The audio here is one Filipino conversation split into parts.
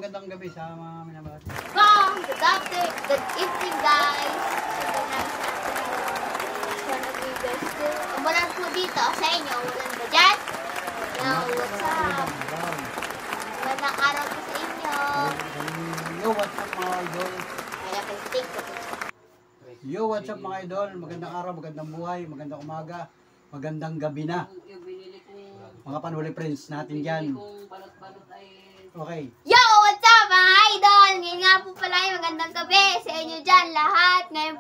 magandang gabi sa mga minamahal. Good afternoon, good evening guys. Umulan po dito sa inyo. Umulan ba dyan? Yo, what's up? Magandang araw po sa inyo. Yo, what's up mga idol? Kaya pag-take ko. Yo, what's up mga idol? Magandang araw, magandang buhay, magandang umaga, magandang gabi na. Mga panuli friends natin dyan. Okay. Yo, what's up mga idol? Ngayon nga po pala yung magandang gabi sa inyo dyan lahat. Ngayon,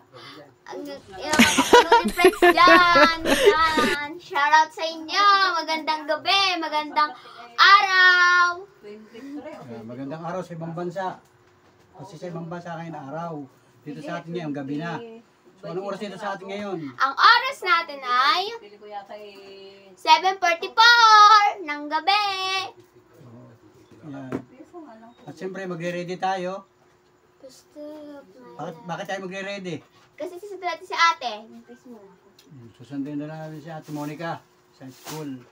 yung mga friends dyan. Yan. Shoutout sa inyo. Magandang gabi, magandang araw. Magandang araw sa ibang bansa. Kasi sa ibang bansa ngayon araw. Dito sa atin ngayon, gabi na. So anong oras dito sa atin ngayon? Ang oras natin ay 7:44 ng gabi. Yan. At siyempre magre-ready tayo. Bakit tayo magre-ready? Kasi susunod natin si ate. Susundin na natin si Ate Monica sa school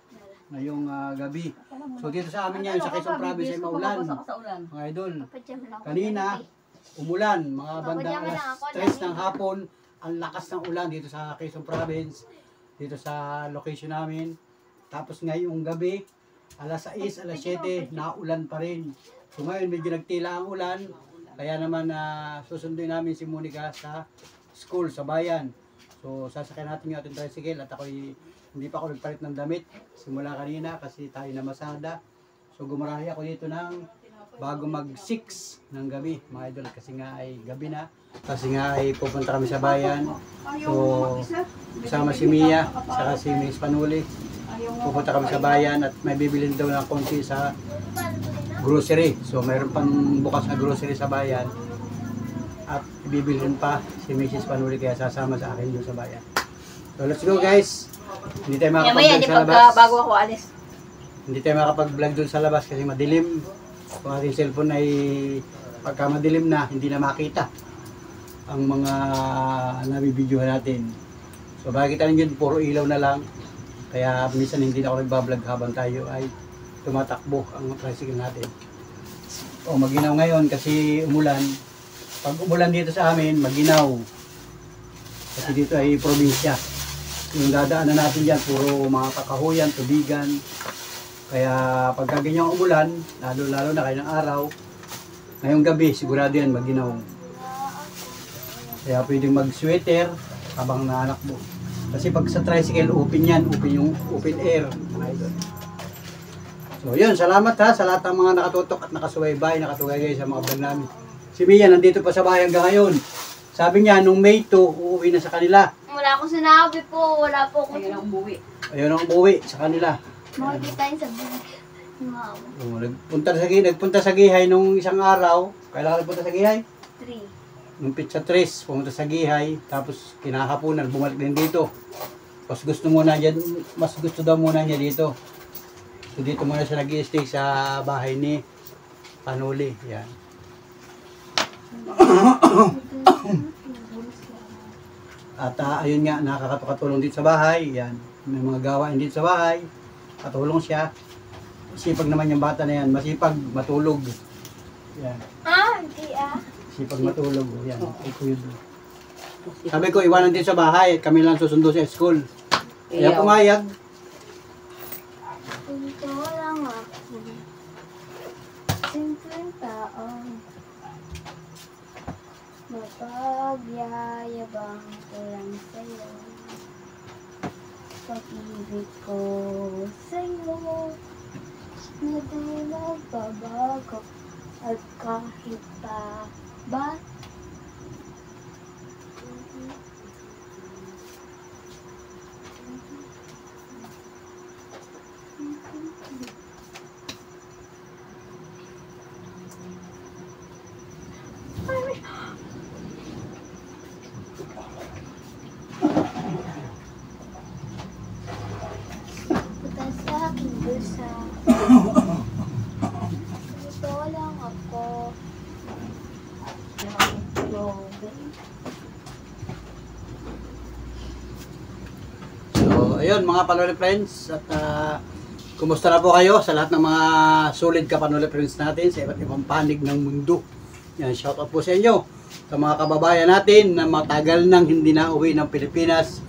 ngayong gabi. So dito sa amin ngayon sa Quezon Province ay maulan. Mga idol. Kanina umulan, mga bandang alas 3 ng hapon. Ang lakas ng ulan dito sa Quezon Province, dito sa location namin. Tapos ngayong gabi, alas 6, alas 7, naulan pa rin. So ngayon medyo nagtila ang ulan, kaya naman susunduin namin si Monica sa school, sa bayan. So sasakyan natin yung ating tricycle at hindi pa ako nagpalit ng damit simula kanina kasi tayo na masada. So gumarahi ako dito ng bago mag 6 ng gabi, mga idol, kasi nga ay gabi na. Kasi nga ay pupunta kami sa bayan. So kasama si Mia, saka si Miss Panuli. Pupunta kami sa bayan at may bibilin daw ng konti sa grocery. So mayroon pang bukas na grocery sa bayan. At ibibilin pa si Mrs. Panuli, kaya sasama sa akin doon sa bayan. So let's go guys. Hindi tayo makapag-vlog sa labas. Bago ako alis. Hindi tayo makapag-vlog doon sa labas kasi madilim. Kung ating cellphone ay pagka madilim na, hindi na makita ang mga nabibidyohan natin. So bakit tayo yun, puro ilaw na lang. Kaya minsan hindi na ako nagbablog habang tayo ay tumatakbo ang tricycle natin. O maginaw ngayon kasi umulan. Pag umulan dito sa amin, maginaw. Kasi dito ay probinsya. Yung dadaanan natin dyan, puro mga kakahuyan, tubigan. Kaya pagka ganyang umulan, lalo na kayo ng araw, ngayong gabi, sigurado yan maginaw. Kaya pwedeng mag-sweater habang naanakbo. Kasi pag sa tricycle, open yan, open air. So yun, salamat ha sa lahat ng mga nakatutok at nakasubaybay, nakatugay sa mga vlog namin. Si Mia nandito pa sa bahay hanggang ngayon. Sabi niya, nung May 2, uuwi na sa kanila. Wala akong sinabi po, wala po akong... Ayun ang umuwi. Ayun ang umuwi sa kanila. Makikita yun sa vlog. Wow. Nagpunta sa Gihay nung isang araw. Kailan ka nagpunta sa Gihay? 3. Nung pizza 3, pumunta sa Gihay. Tapos kinakapunan, bumalik din dito. Mas gusto daw muna niya dito. So dito muna siya nag-i-stay sa bahay ni Panuli. Yan. At ayun nga, nakakatulong dito sa bahay. Yan. May mga gawain dito sa bahay. Katulong siya. Masipag naman yung bata na yan. Masipag matulog. Yan. Hindi ah. Masipag matulog. Yan. Sabi ko, iwanan din sa bahay. Kami lang susundo sa school. Kaya pumayag. Ito lang ako. Simpleng tao. Mapagyayabang ko lang sa'yo. Pag-ibig ko sa'yo na di nagbabago at kahit pa ba putas sa aking bulsa. Ito lang ako. So, ayun mga palori friends. At Kumusta na po kayo sa lahat ng mga solid Kapanula friends natin sa iba't ibang panig ng mundo. Yan, shout out po sa inyo. Sa mga kababayan natin na matagal nang hindi na uwi ng Pilipinas.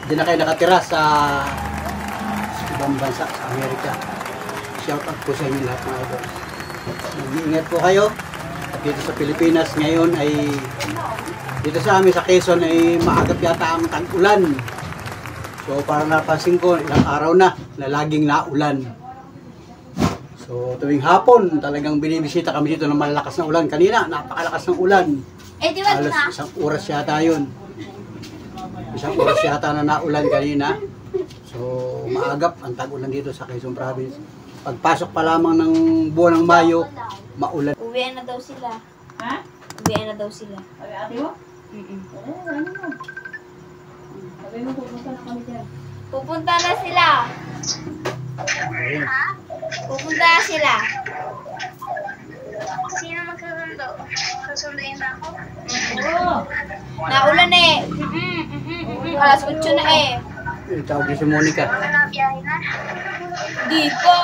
Di na kayo nakatira sa ibang bansa, sa Amerika. Shout out po sa inyo lahat mga idol. Mag-iingat po kayo. At dito sa Pilipinas ngayon ay dito sa amin sa Quezon ay maagap yata ang tag-ulan. So para napansin ko, ilang araw na laging naulan. So tuwing hapon, talagang binibisita kami dito ng malalakas na ulan. Kanina, napakalakas ng ulan. Di ba Halos na? isang oras yata yun. Isang oras yata na naulan kanina. So maagap ang tag-ulan dito sa Quezon Province. Pagpasok pa lamang ng buwan ng Mayo, maulan. Uwian na daw sila. Ha? Uwian na daw sila. Sabi ate mo? Ano mo? Sabi mo pupunta na kami dyan. Pupunta na sila. Pupunta na sila. Sino magsusundo? Susunduin ba ako? Oo! Naulan eh. Alas 8 na eh. Tawag niya si Monica. Wala biyahe na. Di po.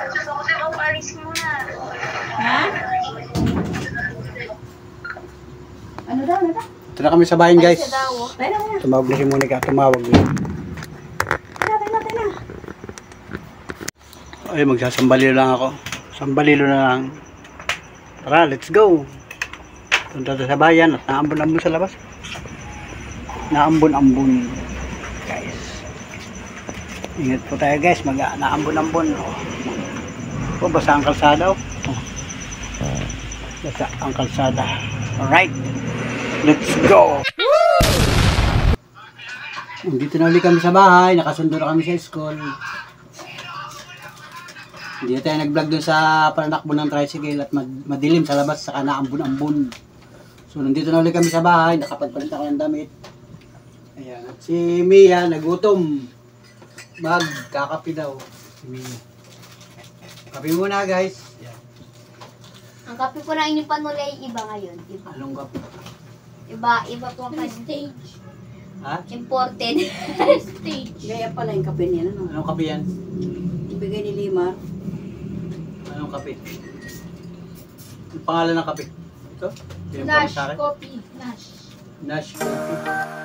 Gusto ko din mag-alis muna. Ha? Ano daw? Ano daw? Ito na kami sa bayan guys. Sa daw. Tayo na muna. Tumawag na si Monica. Tumawag na. Tayo na. Ay, magsasambalilo lang ako. Sambalilo na lang. Tara, let's go. Punta tayo sa bayan at naambon-ambon sa labas. Naambon-ambon. Guys. Ingat po tayo guys. Naambon-ambon. Oh, basa ang kalsada. Oh. Basa ang kalsada. Alright. Let's go. Dito na ulit kami sa bahay. Nakasundo na kami sa school. Hindi tayo nag-vlog dun sa pananakbo ng tricycle at madilim sa labas saka naambon-ambon. So nandito na ulit kami sa bahay, nakapagpalit ako ng damit. Ayan, at si Mia nagutom. Magkakapi daw si Mia. Kapi muna guys. Ayan. Ang kape po na inyong panulay iba ngayon. Iba. Anong kapi? Iba po ang stage. Ha? Imported. Stage. Gaya pala yung kape niya. Ano? Anong kapi yan? Ibigay ni Lima. Anong kapi? Ang pangalan ng kapi? Ito? Pinipon Nash sa akin? coffee. Nash. Nash coffee.